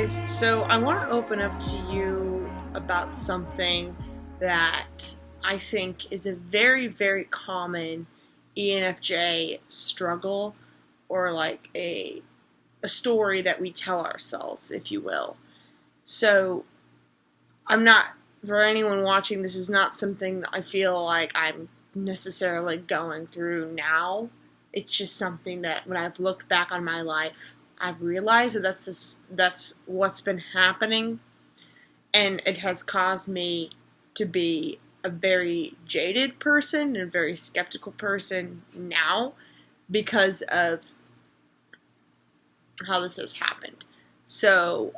guys, so I want to open up to you about something that I think is a very, very common ENFJ struggle, or like a story that we tell ourselves, if you will. So I'm not, for anyone watching, this is not something that I feel like I'm necessarily going through now. It's just something that when I've looked back on my life, I've realized that that's what's been happening, and it has caused me to be a very jaded person and a very skeptical person now because of how this has happened. So,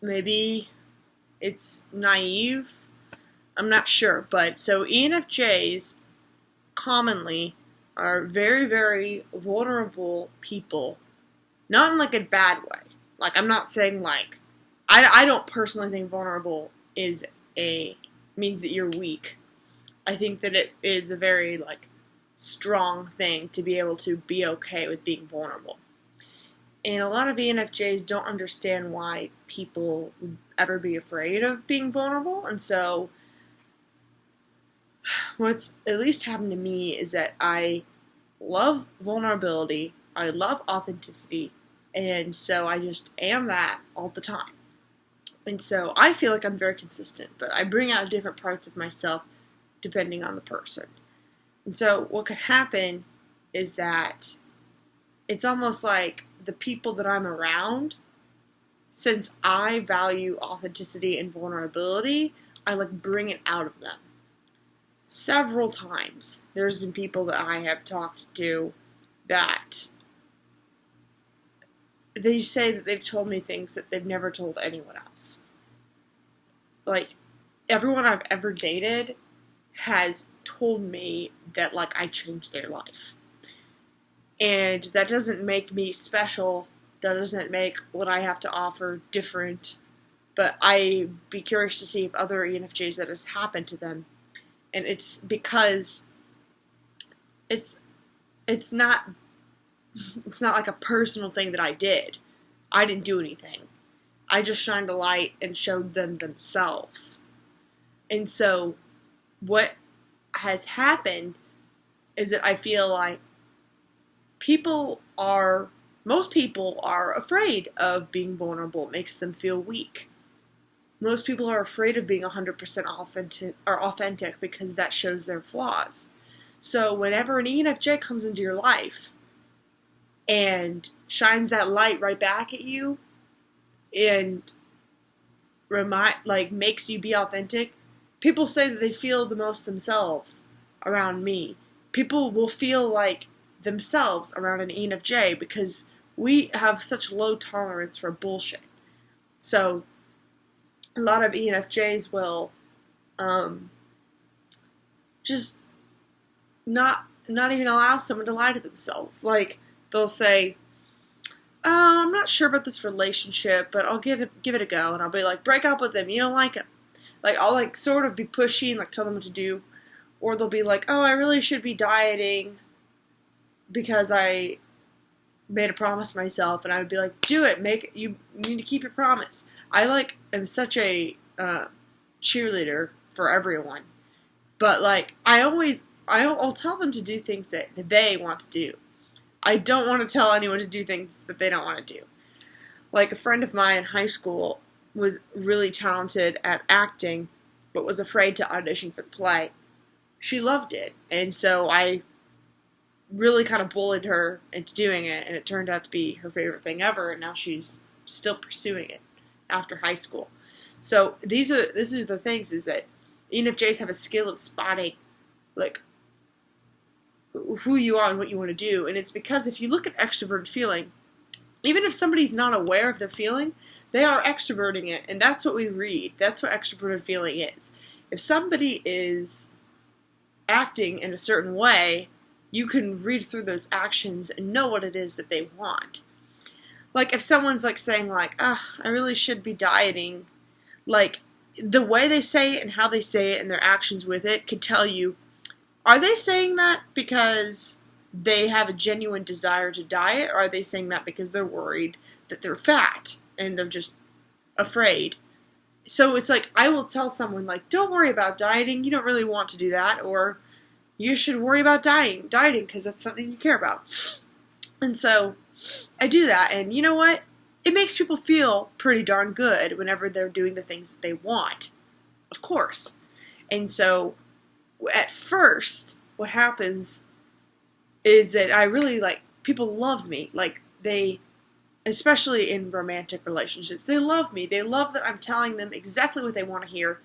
maybe it's naive, I'm not sure, but so ENFJs commonly are very, very vulnerable people. Not in like a bad way. Like, I'm not saying like, I don't personally think vulnerable means that you're weak. I think that it is a very like strong thing to be able to be okay with being vulnerable. And a lot of ENFJs don't understand why people would ever be afraid of being vulnerable. And so what's at least happened to me is that I love vulnerability, I love authenticity, and so I just am that all the time. And so I feel like I'm very consistent, but I bring out different parts of myself depending on the person. And so what could happen is that it's almost like the people that I'm around, since I value authenticity and vulnerability, I like bring it out of them. Several times there's been people that I have talked to that they say that they've told me things that they've never told anyone else. Like, everyone I've ever dated has told me that, like, I changed their life. And that doesn't make me special. That doesn't make what I have to offer different. But I'd be curious to see if other ENFJs that has happened to them. And it's because it's not like a personal thing that I did. I didn't do anything. I just shined a light and showed them themselves. And so what has happened is that I feel like most people are afraid of being vulnerable. It makes them feel weak. Most people are afraid of being 100% authentic because that shows their flaws. So whenever an ENFJ comes into your life and shines that light right back at you and makes you be authentic, people say that they feel the most themselves around me. People will feel like themselves around an ENFJ because we have such low tolerance for bullshit. So a lot of ENFJs will just not even allow someone to lie to themselves. Like, they'll say, "Oh, I'm not sure about this relationship, but I'll give it a go." And I'll be like, "Break up with him. You don't like him." Like, I'll like sort of be pushy and like tell them what to do. Or they'll be like, "Oh, I really should be dieting because I made a promise to myself," and I would be like, "Do it. You need to keep your promise." I am such a cheerleader for everyone, but like I'll tell them to do things that they want to do. I don't want to tell anyone to do things that they don't want to do. Like, a friend of mine in high school was really talented at acting, but was afraid to audition for the play. She loved it, and so I really kind of bullied her into doing it, and it turned out to be her favorite thing ever, and now she's still pursuing it after high school. So this is the things, is that ENFJs have a skill of spotting like who you are and what you want to do, and it's because if you look at extroverted feeling, even if somebody's not aware of their feeling, they are extroverting it, and that's what we read. That's what extroverted feeling is. If somebody is acting in a certain way, you can read through those actions and know what it is that they want. Like, if someone's like saying like, I really should be dieting, like, the way they say it and how they say it and their actions with it could tell you, are they saying that because they have a genuine desire to diet, or are they saying that because they're worried that they're fat? and they're just afraid. So it's like, I will tell someone, like, don't worry about dieting, you don't really want to do that, or you should worry about dieting because that's something you care about. And so I do that, and you know what? It makes people feel pretty darn good whenever they're doing the things that they want, of course. And so at first, what happens is that I really, like, people love me. Like, they, especially in romantic relationships, they love me. They love that I'm telling them exactly what they want to hear.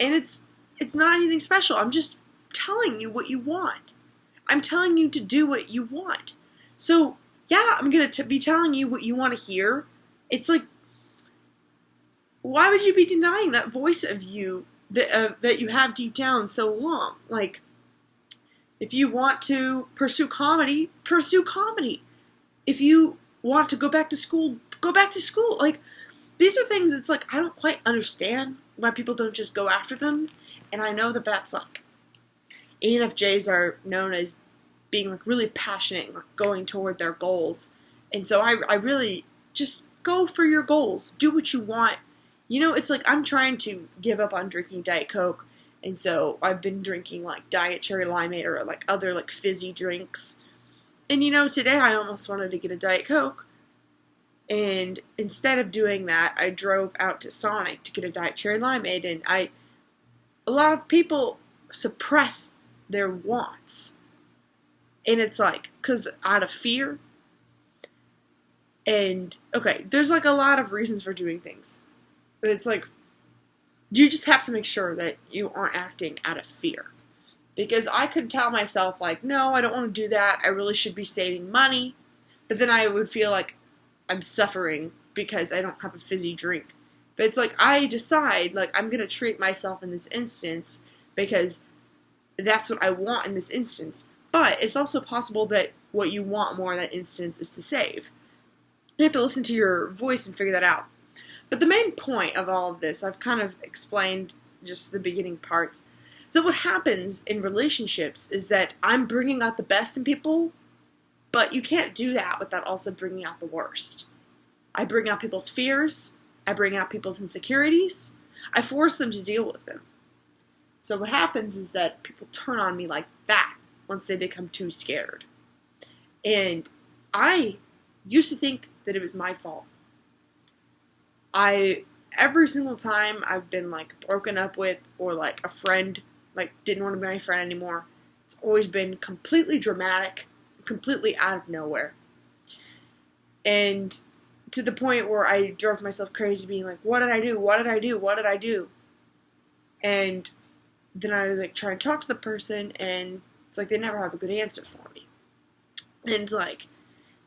And it's not anything special. I'm just telling you what you want. I'm telling you to do what you want. So, yeah, I'm going to be telling you what you want to hear. It's like, why would you be denying that voice of you that you have deep down so long? Like, if you want to pursue comedy, pursue comedy. If you want to go back to school, go back to school. Like, these are things, it's like, I don't quite understand why people don't just go after them. And I know that that's like, ENFJs are known as being like really passionate, like going toward their goals. And so I really just go for your goals. Do what you want. You know, it's like, I'm trying to give up on drinking Diet Coke. And so I've been drinking like Diet Cherry Limeade or like other like fizzy drinks. And you know, today I almost wanted to get a Diet Coke. And instead of doing that, I drove out to Sonic to get a Diet Cherry Limeade. And a lot of people suppress their wants. And it's like, because out of fear. And, okay, there's like a lot of reasons for doing things. But it's like, you just have to make sure that you aren't acting out of fear. Because I could tell myself, like, no, I don't want to do that. I really should be saving money. But then I would feel like I'm suffering because I don't have a fizzy drink. But it's like, I decide, like, I'm going to treat myself in this instance because that's what I want in this instance. But it's also possible that what you want more in that instance is to save. You have to listen to your voice and figure that out. But the main point of all of this, I've kind of explained just the beginning parts. So what happens in relationships is that I'm bringing out the best in people, but you can't do that without also bringing out the worst. I bring out people's fears. I bring out people's insecurities. I force them to deal with them. So what happens is that people turn on me like that once they become too scared. And I used to think that it was my fault. Every single time I've been like broken up with, or like a friend like didn't want to be my friend anymore, it's always been completely dramatic, completely out of nowhere. And to the point where I drove myself crazy being like, what did I do? What did I do? What did I do? And then I like try and talk to the person, and it's like they never have a good answer for me. And it's like,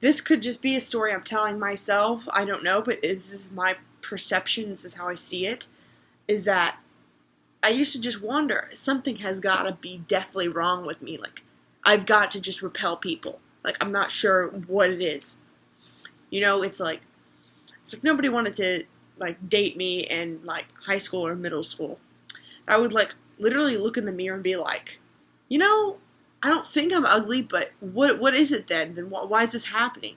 this could just be a story I'm telling myself. I don't know, but this is my perception. This is how I see it. Is that I used to just wonder, something has got to be deathly wrong with me. Like, I've got to just repel people. Like, I'm not sure what it is. You know, it's like nobody wanted to like date me in like high school or middle school. I would like literally look in the mirror and be like, you know, I don't think I'm ugly, but what is it then? Then why is this happening?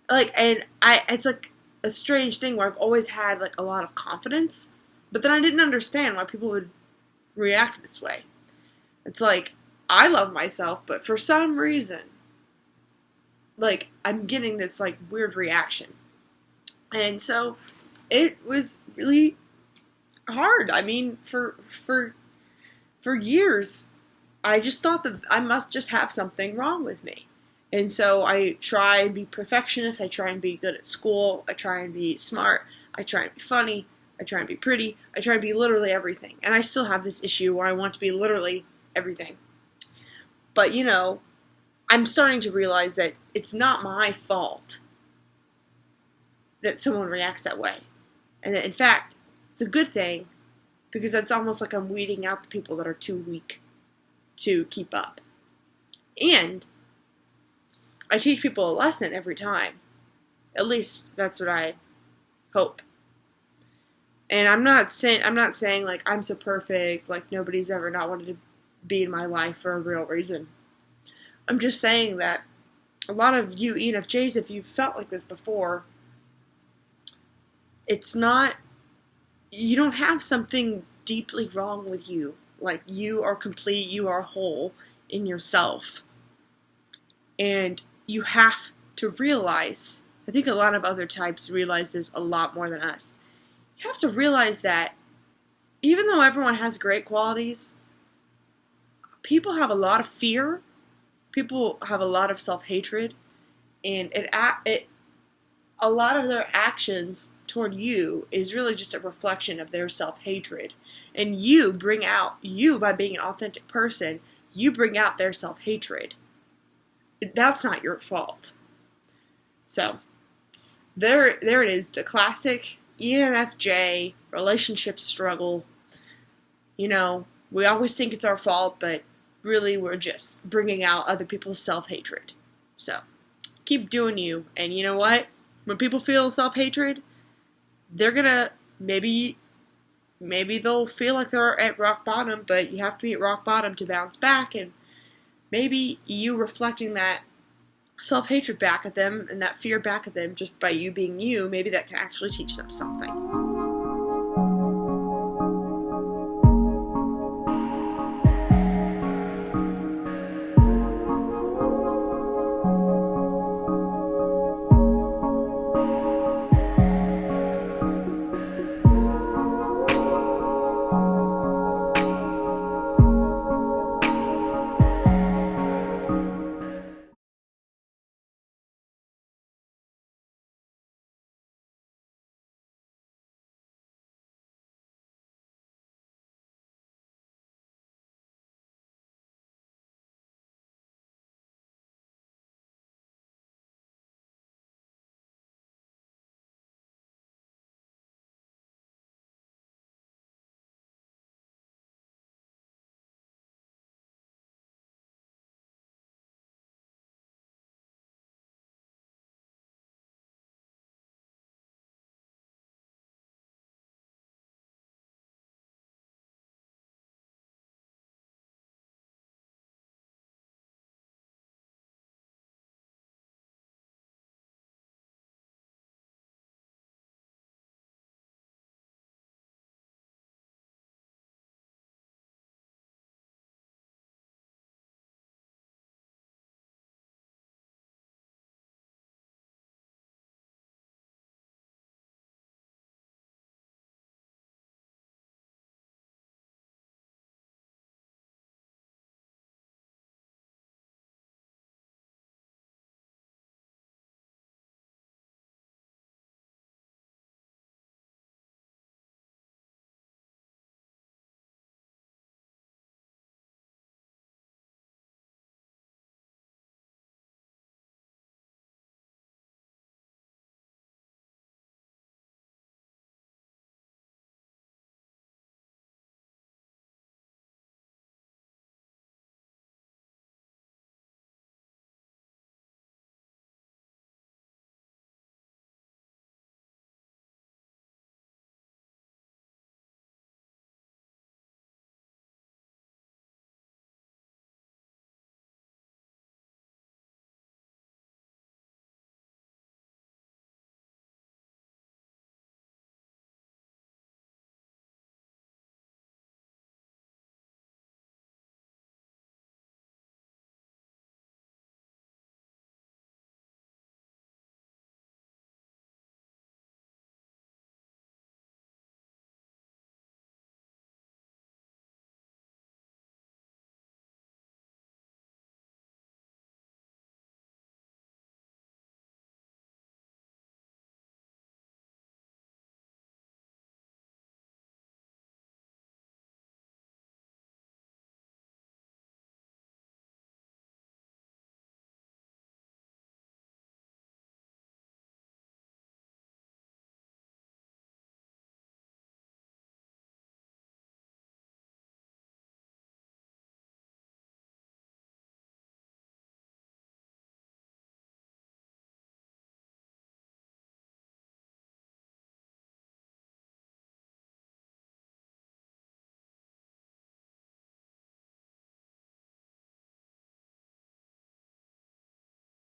Like, and it's like a strange thing where I've always had like a lot of confidence, but then I didn't understand why people would react this way. It's like, I love myself, but for some reason, like, I'm getting this like weird reaction. And so it was really hard. I mean, for years, I just thought that I must just have something wrong with me. And so I try and be perfectionist. I try and be good at school. I try and be smart. I try and be funny. I try and be pretty. I try and be literally everything. And I still have this issue where I want to be literally everything. But, you know, I'm starting to realize that it's not my fault that someone reacts that way. And that, in fact, it's a good thing, because that's almost like I'm weeding out the people that are too weak to keep up. And I teach people a lesson every time. At least that's what I hope. And I'm not saying like I'm so perfect, like nobody's ever not wanted to be in my life for a real reason. I'm just saying that a lot of you ENFJs, if you've felt like this before, it's not, you don't have something deeply wrong with you. Like, you are complete, you are whole in yourself. And you have to realize, I think a lot of other types realize this a lot more than us. You have to realize that even though everyone has great qualities, people have a lot of fear, people have a lot of self-hatred, and a lot of their actions toward you is really just a reflection of their self-hatred. And you by being an authentic person, you bring out their self-hatred. That's not your fault. So, there it is, the classic ENFJ relationship struggle. You know, we always think it's our fault, but really we're just bringing out other people's self-hatred. So, keep doing you. And you know what? When people feel self-hatred, they're gonna, maybe they'll feel like they're at rock bottom, but you have to be at rock bottom to bounce back. And maybe you reflecting that self-hatred back at them and that fear back at them just by you being you, maybe that can actually teach them something.